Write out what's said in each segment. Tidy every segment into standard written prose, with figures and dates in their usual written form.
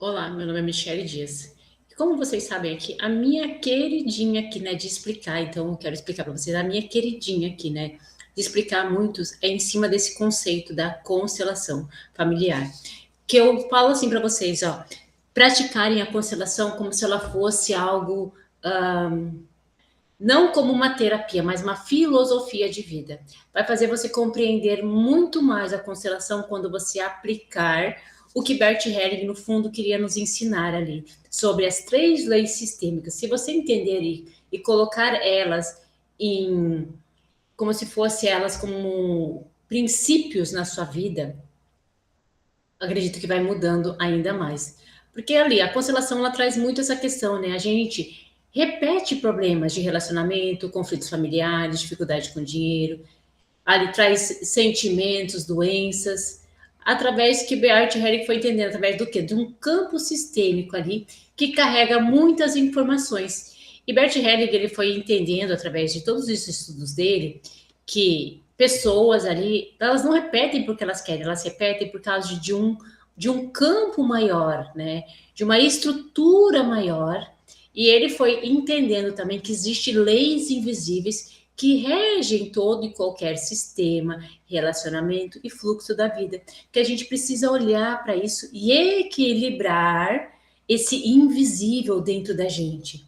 Olá, meu nome é Michele Dias. E como vocês sabem aqui, a minha queridinha aqui, né, de explicar, então eu quero explicar para vocês, a minha queridinha aqui, né, de explicar muitos, é em cima desse conceito da constelação familiar. Que eu falo assim para vocês, ó, praticarem a constelação como se ela fosse algo, não como uma terapia, mas uma filosofia de vida. Vai fazer você compreender muito mais a constelação quando você aplicar o que Bert Helling, no fundo, queria nos ensinar ali, sobre as três leis sistêmicas. Se você entender e colocar elas em como se fossem elas como princípios na sua vida, acredito que vai mudando ainda mais. Porque ali, a constelação, ela traz muito essa questão, né? A gente repete problemas de relacionamento, conflitos familiares, dificuldade com dinheiro, ali traz sentimentos, doenças, através que Beart Helling foi entendendo, através do quê? De um campo sistêmico ali, que carrega muitas informações. E Bert Helling, ele foi entendendo, através de todos os estudos dele, que pessoas ali, elas não repetem porque elas querem, elas repetem por causa de um campo maior, né? De uma estrutura maior. E ele foi entendendo também que existem leis invisíveis que regem todo e qualquer sistema, relacionamento e fluxo da vida. Que a gente precisa olhar para isso e equilibrar esse invisível dentro da gente.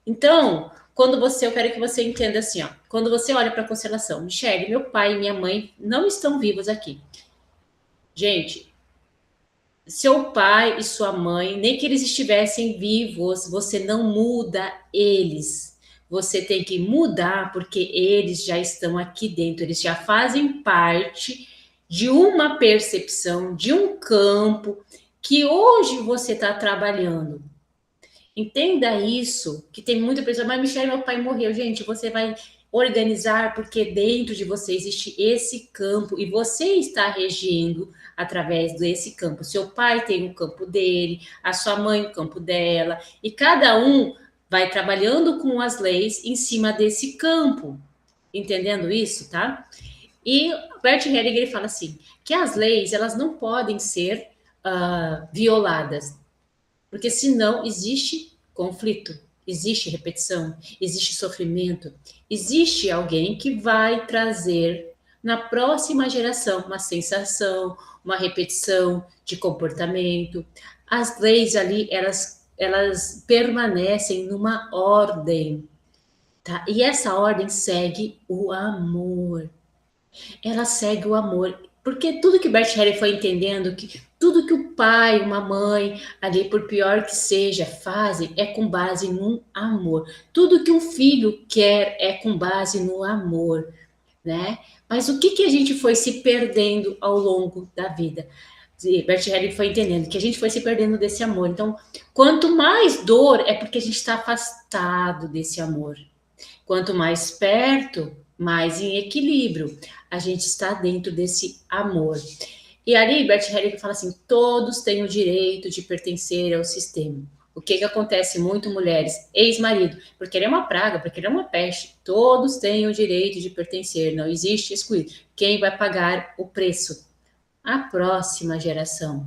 Então, quando você, eu quero que você entenda assim, ó, quando você olha para a constelação, Michele, meu pai e minha mãe não estão vivos aqui. Gente, seu pai e sua mãe, nem que eles estivessem vivos, você não muda eles. Você tem que mudar porque eles já estão aqui dentro, eles já fazem parte de uma percepção, de um campo que hoje você está trabalhando. Entenda isso, que tem muita pessoa, mas Michelle, meu pai morreu. Gente, você vai organizar porque dentro de você existe esse campo e você está regendo através desse campo. Seu pai tem o campo dele, a sua mãe o campo dela, e cada um vai trabalhando com as leis em cima desse campo. Entendendo isso, tá? E Bert Hellinger ele fala assim, que as leis elas não podem ser violadas, porque senão existe conflito, existe repetição, existe sofrimento, existe alguém que vai trazer na próxima geração uma sensação, uma repetição de comportamento. As leis ali, elas permanecem numa ordem, tá? E essa ordem segue o amor, ela segue o amor. Porque tudo que Bert Hellinger foi entendendo, que tudo que o pai, uma mãe, ali por pior que seja, fazem, é com base no amor. Tudo que um filho quer é com base no amor, né? Mas o que, que a gente foi se perdendo ao longo da vida? Bert Hellinger foi entendendo que a gente foi se perdendo desse amor. Então, quanto mais dor, é porque a gente está afastado desse amor. Quanto mais perto, mais em equilíbrio. A gente está dentro desse amor. E ali, Bert Hellinger fala assim: todos têm o direito de pertencer ao sistema. O que, que acontece muito, mulheres? Ex-marido, porque ele é uma praga, porque ele é uma peste. Todos têm o direito de pertencer, não existe excluído. Quem vai pagar o preço? A próxima geração.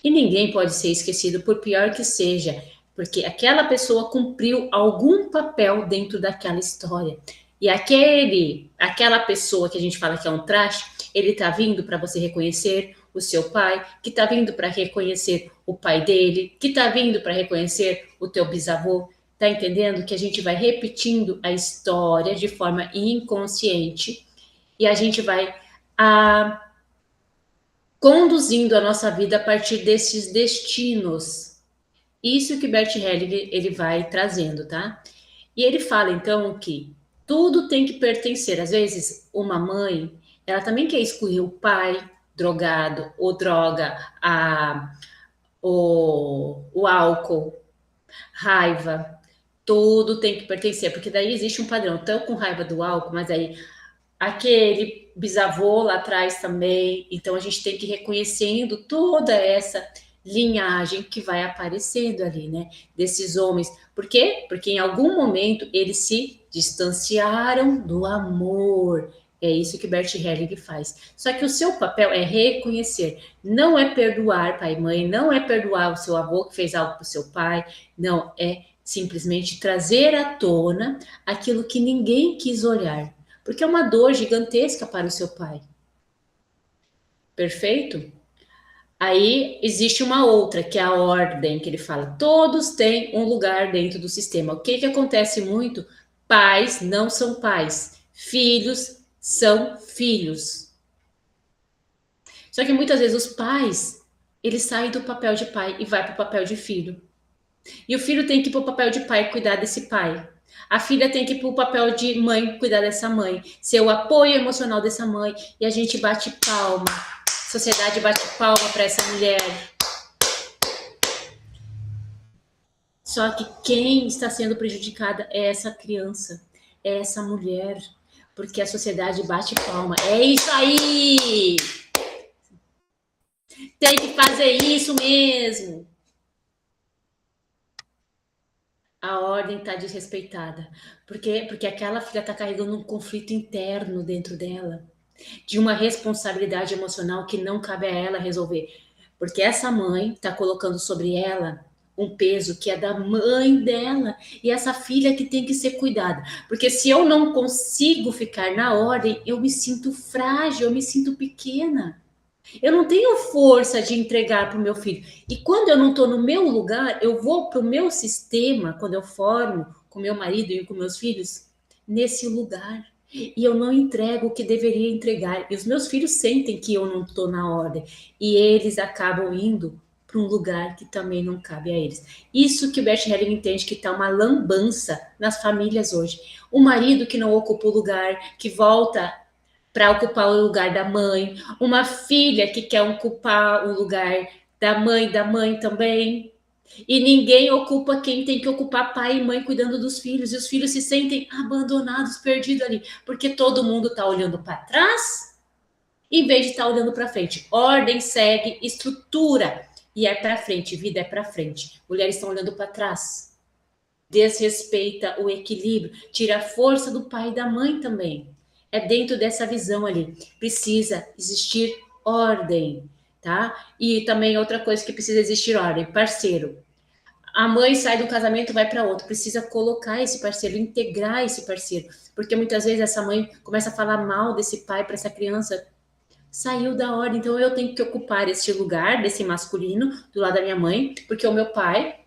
E ninguém pode ser esquecido, por pior que seja, porque aquela pessoa cumpriu algum papel dentro daquela história. E aquela pessoa que a gente fala que é um traste, ele tá vindo para você reconhecer o seu pai, que tá vindo para reconhecer o pai dele, que tá vindo para reconhecer o teu bisavô. Tá entendendo que a gente vai repetindo a história de forma inconsciente e a gente vai conduzindo a nossa vida a partir desses destinos. Isso que Bert Hellinger ele vai trazendo, tá? E ele fala então que tudo tem que pertencer. Às vezes, uma mãe, ela também quer excluir o pai drogado, ou droga, o álcool, raiva. Tudo tem que pertencer, porque daí existe um padrão. Então, com raiva do álcool, mas aí aquele bisavô lá atrás também. Então a gente tem que ir reconhecendo toda essa linhagem que vai aparecendo ali, né? Desses homens. Por quê? Porque em algum momento eles se distanciaram do amor. É isso que Bert Helling faz. Só que o seu papel é reconhecer, não é perdoar pai e mãe, não é perdoar o seu avô que fez algo para o seu pai, não, é simplesmente trazer à tona aquilo que ninguém quis olhar, porque é uma dor gigantesca para o seu pai. Perfeito? Aí existe uma outra, que é a ordem, que ele fala, todos têm um lugar dentro do sistema. O que acontece muito? Pais não são pais, filhos são filhos. Só que muitas vezes os pais, eles saem do papel de pai e vai para o papel de filho. E o filho tem que ir para o papel de pai cuidar desse pai. A filha tem que ir para o papel de mãe cuidar dessa mãe, ser o apoio emocional dessa mãe. E a gente bate palma. A sociedade bate palma para essa mulher. Só que quem está sendo prejudicada é essa criança, é essa mulher, porque a sociedade bate palma. É isso aí! Tem que fazer isso mesmo. A ordem está desrespeitada. Por quê? Porque aquela filha está carregando um conflito interno dentro dela, de uma responsabilidade emocional que não cabe a ela resolver. Porque essa mãe está colocando sobre ela um peso que é da mãe dela e essa filha que tem que ser cuidada. Porque se eu não consigo ficar na ordem, eu me sinto frágil, eu me sinto pequena. Eu não tenho força de entregar para o meu filho. E quando eu não estou no meu lugar, eu vou para o meu sistema, quando eu formo com meu marido e com meus filhos, nesse lugar. E eu não entrego o que deveria entregar. E os meus filhos sentem que eu não estou na ordem. E eles acabam indo para um lugar que também não cabe a eles. Isso que o Bert Helling entende que está uma lambança nas famílias hoje. O marido que não ocupa o lugar, que volta para ocupar o lugar da mãe, uma filha que quer ocupar o lugar da mãe também. E ninguém ocupa quem tem que ocupar, pai e mãe cuidando dos filhos. E os filhos se sentem abandonados, perdidos ali, porque todo mundo está olhando para trás em vez de estar olhando para frente. Ordem segue estrutura e é para frente, vida é para frente. Mulheres estão olhando para trás. Desrespeita o equilíbrio, tira a força do pai e da mãe também. É dentro dessa visão ali. Precisa existir ordem, tá? E também outra coisa que precisa existir ordem, parceiro. A mãe sai do casamento, vai para outro. Precisa colocar esse parceiro, integrar esse parceiro, porque muitas vezes essa mãe começa a falar mal desse pai para essa criança. Saiu da ordem, então eu tenho que ocupar este lugar desse masculino do lado da minha mãe, porque o meu pai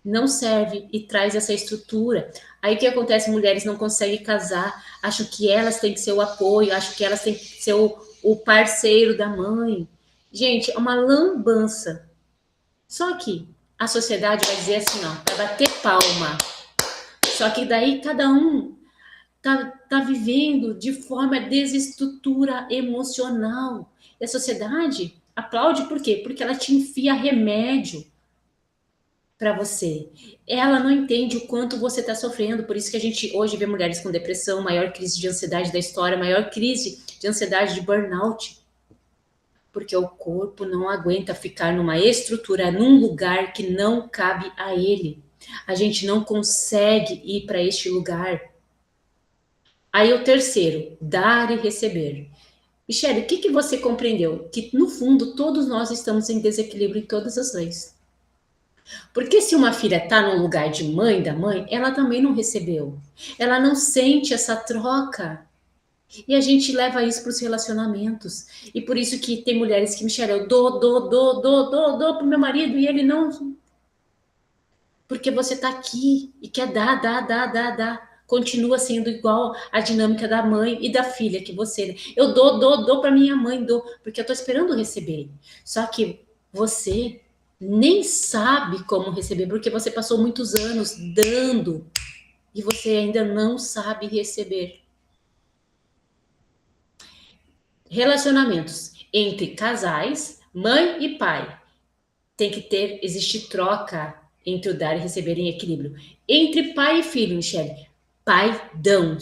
não serve e traz essa estrutura. Aí o que acontece? Mulheres não conseguem casar, acham que elas têm que ser o apoio, acham que elas têm que ser o parceiro da mãe. Gente, é uma lambança. Só que a sociedade vai dizer assim, ó, vai bater palma. Só que daí cada um tá vivendo de forma desestrutura emocional. E a sociedade aplaude por quê? Porque ela te enfia remédio para você. Ela não entende o quanto você está sofrendo, por isso que a gente hoje vê mulheres com depressão, maior crise de ansiedade da história, maior crise de ansiedade de burnout, porque o corpo não aguenta ficar numa estrutura, num lugar que não cabe a ele. A gente não consegue ir para este lugar. Aí o terceiro, dar e receber. Michele, o que você compreendeu? Que no fundo todos nós estamos em desequilíbrio em todas as leis. Porque se uma filha está no lugar de mãe da mãe, ela também não recebeu. Ela não sente essa troca. E a gente leva isso para os relacionamentos. E por isso que tem mulheres que, Michelle, eu dou pro meu marido e ele não. Porque você está aqui e quer dar. Continua sendo igual a dinâmica da mãe e da filha que você. Eu dou para minha mãe, dou, porque eu estou esperando receber. Só que você nem sabe como receber, porque você passou muitos anos dando e você ainda não sabe receber. Relacionamentos entre casais, mãe e pai. Tem que existe troca entre o dar e receber em equilíbrio. Entre pai e filho, Michele, pai dão,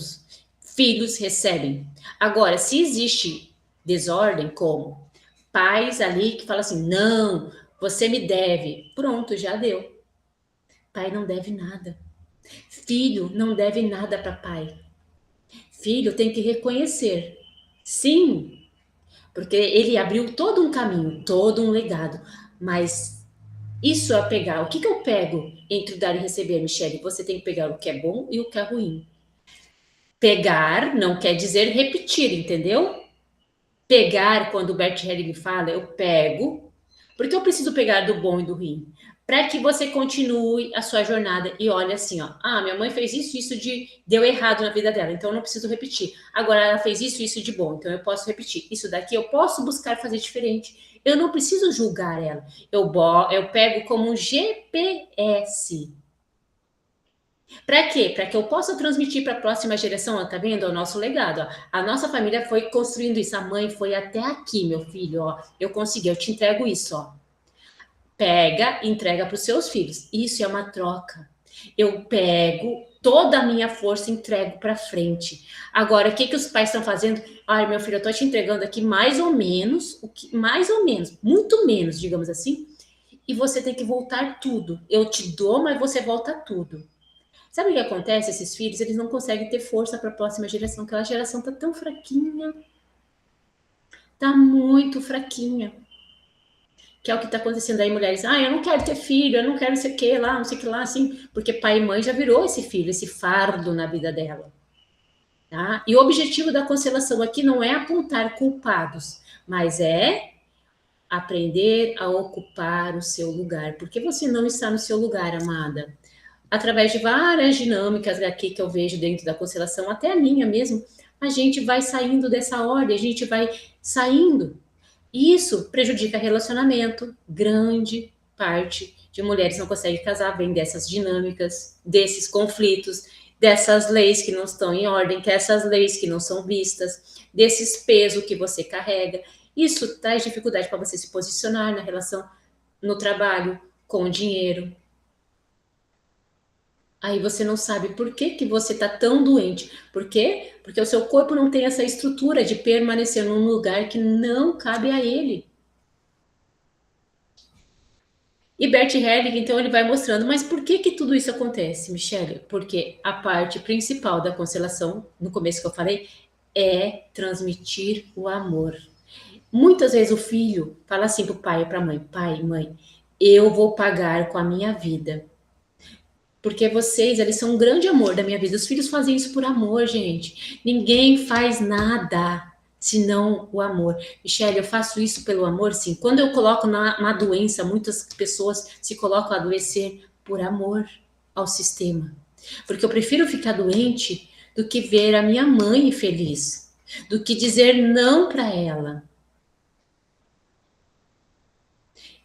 filhos recebem. Agora, se existe desordem, como pais ali que falam assim, não, você me deve. Pronto, já deu. Pai não deve nada. Filho não deve nada para pai. Filho tem que reconhecer. Sim, porque ele abriu todo um caminho, todo um legado. Mas isso é pegar. O que eu pego entre o dar e receber, Michele? Você tem que pegar o que é bom e o que é ruim. Pegar não quer dizer repetir, entendeu? Pegar, quando o Bert Helling fala, eu pego, porque eu preciso pegar do bom e do ruim, para que você continue a sua jornada e olhe assim, ó, minha mãe fez isso de deu errado na vida dela, então eu não preciso repetir. Agora ela fez isso de bom, então eu posso repetir. Isso daqui eu posso buscar fazer diferente. Eu não preciso julgar ela. Eu pego como um GPS. Para quê? Para que eu possa transmitir para a próxima geração, ó, tá vendo? É o nosso legado. Ó. A nossa família foi construindo isso. A mãe foi até aqui, meu filho. Ó. Eu consegui, eu te entrego isso. Ó. Pega, entrega para os seus filhos. Isso é uma troca. Eu pego toda a minha força e entrego para frente. Agora, o que os pais estão fazendo? Ai, meu filho, eu estou te entregando aqui mais ou menos, mais ou menos, muito menos, digamos assim, e você tem que voltar tudo. Eu te dou, mas você volta tudo. Sabe o que acontece? Esses filhos, eles não conseguem ter força para a próxima geração. Aquela geração tá tão fraquinha, tá muito fraquinha. Que é o que está acontecendo aí, mulheres. Eu não quero ter filho, eu não quero não sei o que lá, não sei o que lá, assim, porque pai e mãe já virou esse filho, esse fardo na vida dela. Tá? E o objetivo da constelação aqui não é apontar culpados, mas é aprender a ocupar o seu lugar, porque você não está no seu lugar, amada. Através de várias dinâmicas aqui que eu vejo dentro da constelação, até a minha mesmo, a gente vai saindo dessa ordem, a gente vai saindo. Isso prejudica relacionamento. Grande parte de mulheres não consegue casar, vem dessas dinâmicas, desses conflitos, dessas leis que não estão em ordem, que essas leis que não são vistas, desses pesos que você carrega. Isso traz dificuldade para você se posicionar na relação, no trabalho, com o dinheiro. Aí você não sabe por que você está tão doente. Por quê? Porque o seu corpo não tem essa estrutura de permanecer num lugar que não cabe a ele. E Bert Helling, então, ele vai mostrando, mas por que tudo isso acontece, Michelle? Porque a parte principal da constelação, no começo que eu falei, é transmitir o amor. Muitas vezes o filho fala assim para o pai e para a mãe: pai, mãe, eu vou pagar com a minha vida. Porque vocês, eles são um grande amor da minha vida. Os filhos fazem isso por amor, gente. Ninguém faz nada senão o amor. Michelle, eu faço isso pelo amor, sim. Quando eu coloco na doença, muitas pessoas se colocam a adoecer por amor ao sistema. Porque eu prefiro ficar doente do que ver a minha mãe feliz, do que dizer não para ela.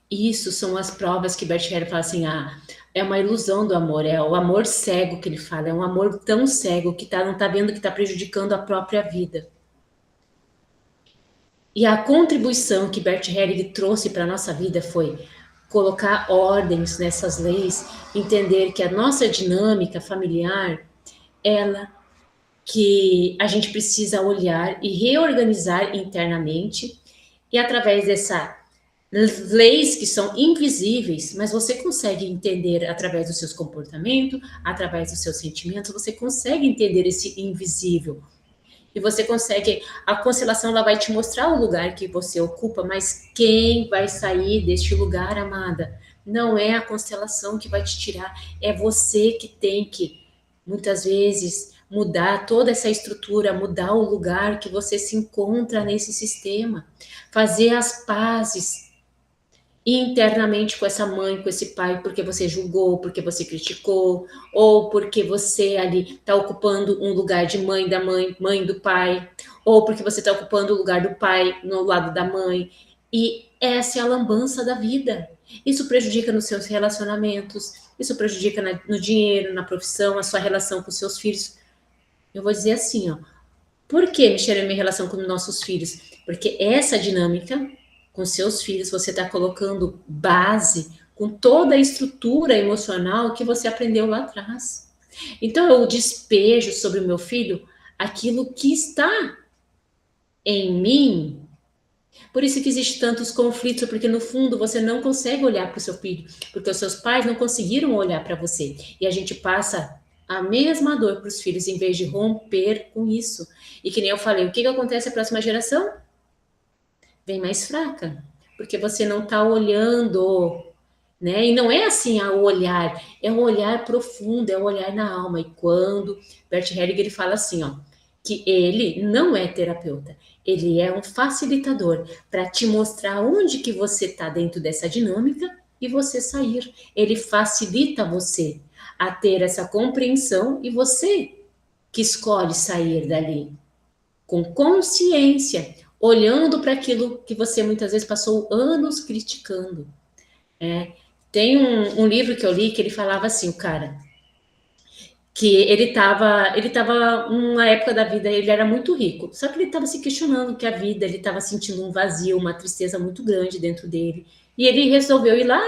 Isso são as provas que Bert Hellinger fala assim, é uma ilusão do amor, é o amor cego que ele fala, é um amor tão cego que não está vendo que está prejudicando a própria vida. E a contribuição que Bert Hellinger trouxe para a nossa vida foi colocar ordens nessas leis, entender que a nossa dinâmica familiar, ela que a gente precisa olhar e reorganizar internamente, e através dessa leis que são invisíveis, mas você consegue entender através dos seus comportamentos, através dos seus sentimentos, você consegue entender esse invisível. E você consegue, a constelação ela vai te mostrar o lugar que você ocupa, mas quem vai sair deste lugar, amada? Não é a constelação que vai te tirar, é você que tem que, muitas vezes, mudar toda essa estrutura, mudar o lugar que você se encontra nesse sistema, fazer as pazes internamente com essa mãe, com esse pai, porque você julgou, porque você criticou, ou porque você ali está ocupando um lugar de mãe da mãe, mãe do pai, ou porque você está ocupando o lugar do pai no lado da mãe. E essa é a lambança da vida. Isso prejudica nos seus relacionamentos, isso prejudica no dinheiro, na profissão, a sua relação com os seus filhos. Eu vou dizer assim, ó. Por que, Michelle, a minha relação com nossos filhos? Porque essa dinâmica com seus filhos, você está colocando base com toda a estrutura emocional que você aprendeu lá atrás. Então, eu despejo sobre o meu filho aquilo que está em mim. Por isso que existe tantos conflitos, porque no fundo você não consegue olhar para o seu filho, porque os seus pais não conseguiram olhar para você. E a gente passa a mesma dor para os filhos, em vez de romper com isso. E que nem eu falei, o que acontece à próxima geração? Vem mais fraca, porque você não está olhando, né? E não é assim o olhar, é um olhar profundo, é um olhar na alma. E quando Bert Hellinger ele fala assim, ó, que ele não é terapeuta, ele é um facilitador para te mostrar onde que você está dentro dessa dinâmica e você sair. Ele facilita você a ter essa compreensão e você que escolhe sair dali com consciência, olhando para aquilo que você muitas vezes passou anos criticando. Tem um livro que eu li que ele falava assim, o cara, que ele tava numa época da vida, ele era muito rico, só que ele estava se questionando que a vida, ele estava sentindo um vazio, uma tristeza muito grande dentro dele, e ele resolveu ir lá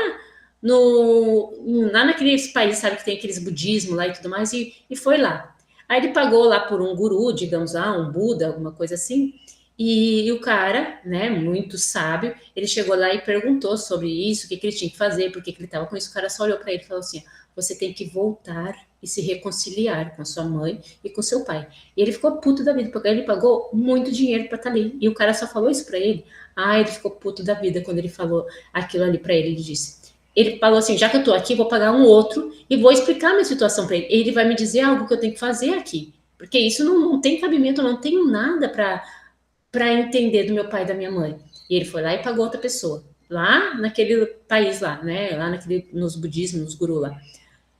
lá naqueles países, sabe, que tem aqueles budismo lá e tudo mais, e foi lá. Aí ele pagou lá por um guru, digamos lá, um Buda, alguma coisa assim, e o cara, né, muito sábio, ele chegou lá e perguntou sobre isso, o que ele tinha que fazer, por que ele estava com isso. O cara só olhou para ele e falou assim: você tem que voltar e se reconciliar com a sua mãe e com seu pai. E ele ficou puto da vida, porque ele pagou muito dinheiro para estar ali. E o cara só falou isso para ele. Ah, ele ficou puto da vida quando ele falou aquilo ali para ele. Ele disse: ele falou assim: já que eu tô aqui, vou pagar um outro e vou explicar a minha situação para ele. Ele vai me dizer algo que eu tenho que fazer aqui. Porque isso não tem cabimento, eu não tenho nada para entender do meu pai e da minha mãe. E ele foi lá e pagou outra pessoa. Lá naquele país lá, né? Lá nos budismos, nos gurus lá.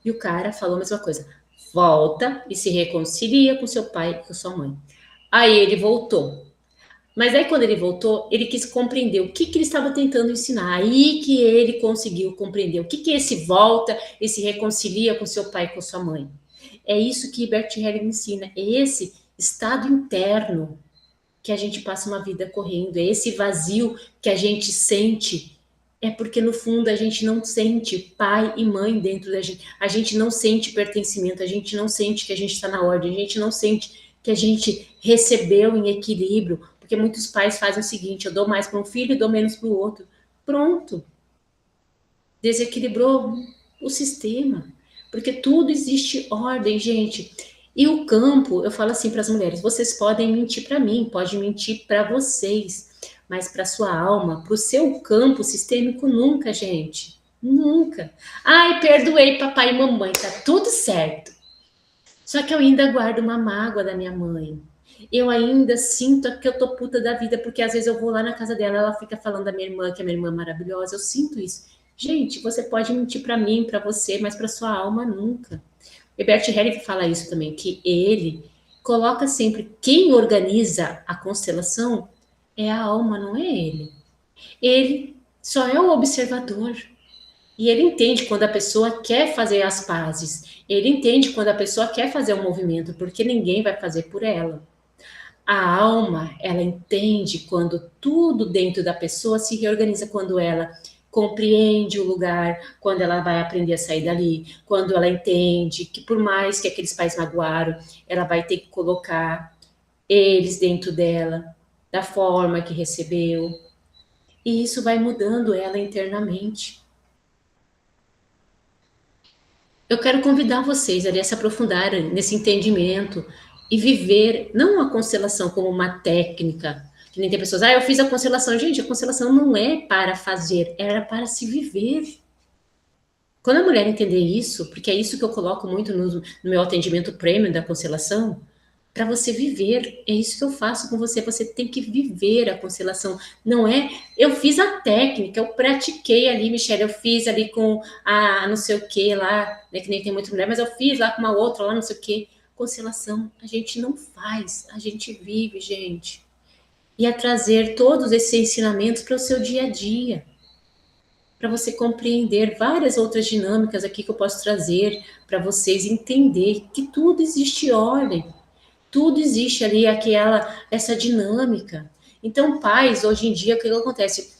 E o cara falou a mesma coisa. Volta e se reconcilia com seu pai e com sua mãe. Aí ele voltou. Mas aí quando ele voltou, ele quis compreender o que ele estava tentando ensinar. Aí que ele conseguiu compreender o que esse volta e se reconcilia com seu pai e com sua mãe. É isso que Bert Hellinger ensina. É esse estado interno que a gente passa uma vida correndo. É esse vazio que a gente sente. É porque no fundo a gente não sente pai e mãe dentro da gente. A gente não sente pertencimento, a gente não sente que a gente está na ordem, a gente não sente que a gente recebeu em equilíbrio. Porque muitos pais fazem o seguinte: eu dou mais para um filho e dou menos para o outro. Pronto. Desequilibrou o sistema. Porque tudo existe ordem, gente. E o campo, eu falo assim para as mulheres: vocês podem mentir para mim, pode mentir para vocês, mas para sua alma, para o seu campo sistêmico, nunca, gente. Nunca. Ai, perdoei papai e mamãe, tá tudo certo. Só que eu ainda guardo uma mágoa da minha mãe. Eu ainda sinto que eu tô puta da vida, porque às vezes eu vou lá na casa dela, ela fica falando da minha irmã, que a minha irmã é maravilhosa. Eu sinto isso. Gente, você pode mentir para mim, para você, mas para sua alma nunca. Bert Hellinger fala isso também, que ele coloca sempre quem organiza a constelação é a alma, não é ele. Ele só é o observador. E ele entende quando a pessoa quer fazer as pazes. Ele entende quando a pessoa quer fazer um movimento, porque ninguém vai fazer por ela. A alma, ela entende quando tudo dentro da pessoa se reorganiza, quando ela compreende o lugar, quando ela vai aprender a sair dali, quando ela entende que por mais que aqueles pais magoaram, ela vai ter que colocar eles dentro dela, da forma que recebeu. E isso vai mudando ela internamente. Eu quero convidar vocês a se aprofundar nesse entendimento e viver não a constelação como uma técnica, que nem tem pessoas, eu fiz a constelação. Gente, a constelação não é para fazer, era para se viver. Quando a mulher entender isso, porque é isso que eu coloco muito no meu atendimento premium da constelação, para você viver, é isso que eu faço com você. Você tem que viver a constelação. Não é, eu fiz a técnica, eu pratiquei ali, Michelle, eu fiz ali com a não sei o que lá, né, que nem tem muita mulher, mas eu fiz lá com uma outra lá, não sei o que. Constelação, a gente não faz, a gente vive, gente. E a trazer todos esses ensinamentos para o seu dia a dia, para você compreender várias outras dinâmicas aqui que eu posso trazer para vocês entender que tudo existe ordem. Tudo existe ali, essa dinâmica. Então, pais, hoje em dia, o que acontece?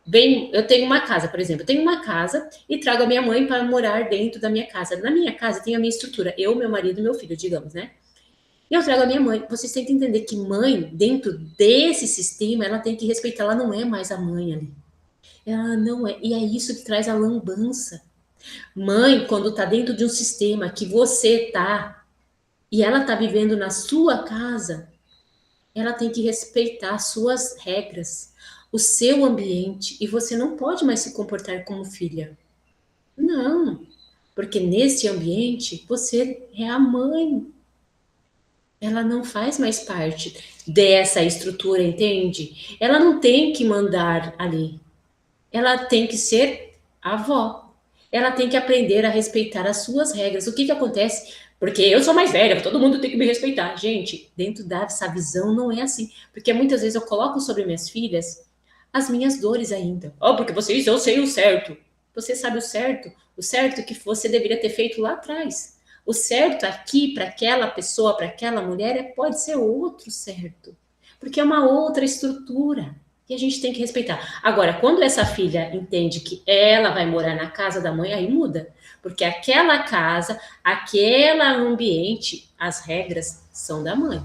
Bem, eu tenho uma casa, por exemplo, eu tenho uma casa e trago a minha mãe para morar dentro da minha casa. Na minha casa tem a minha estrutura, eu, meu marido e meu filho, digamos, né? E eu trago a minha mãe. Vocês têm que entender que mãe, dentro desse sistema, ela tem que respeitar, ela não é mais a mãe ali. Ela não é. E é isso que traz a lambança. Mãe, quando está dentro de um sistema que você está e ela está vivendo na sua casa, ela tem que respeitar as suas regras, o seu ambiente, e você não pode mais se comportar como filha. Não, porque nesse ambiente você é a mãe. Ela não faz mais parte dessa estrutura, entende? Ela não tem que mandar ali. Ela tem que ser avó. Ela tem que aprender a respeitar as suas regras. O que que acontece? Porque eu sou mais velha, todo mundo tem que me respeitar. Gente, dentro dessa visão não é assim. Porque muitas vezes eu coloco sobre minhas filhas as minhas dores ainda. Oh, porque vocês, eu sei o certo. Você sabe o certo que você deveria ter feito lá atrás. O certo aqui para aquela pessoa, para aquela mulher, pode ser outro certo. Porque é uma outra estrutura que a gente tem que respeitar. Agora, quando essa filha entende que ela vai morar na casa da mãe, aí muda. Porque aquela casa, aquele ambiente, as regras são da mãe.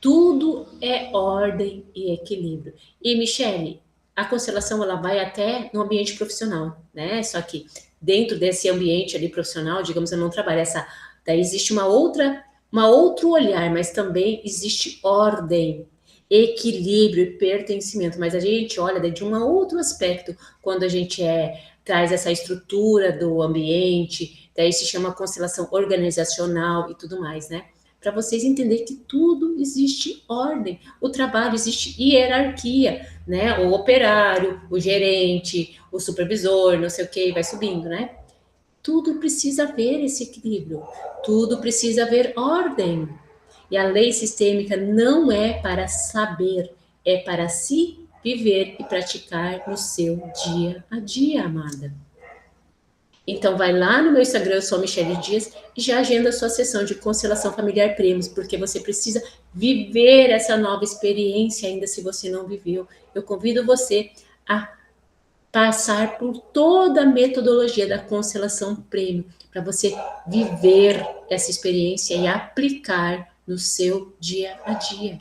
Tudo é ordem e equilíbrio. E, Michele, a constelação ela vai até no ambiente profissional, né? Só que dentro desse ambiente ali profissional, digamos, eu não trabalho essa, daí existe uma outro olhar, mas também existe ordem, equilíbrio e pertencimento. Mas a gente olha de um outro aspecto quando a gente traz essa estrutura do ambiente, daí se chama constelação organizacional e tudo mais, né? Para vocês entenderem que tudo existe ordem. O trabalho existe hierarquia, né? O operário, o gerente, o supervisor, não sei o que, vai subindo, né? Tudo precisa haver esse equilíbrio, tudo precisa haver ordem. E a lei sistêmica não é para saber, é para se viver e praticar no seu dia a dia, amada. Então vai lá no meu Instagram, eu sou a Michele Dias, e já agenda a sua sessão de constelação familiar prêmios, porque você precisa viver essa nova experiência ainda se você não viveu. Eu convido você a passar por toda a metodologia da constelação prêmio, para você viver essa experiência e aplicar no seu dia a dia.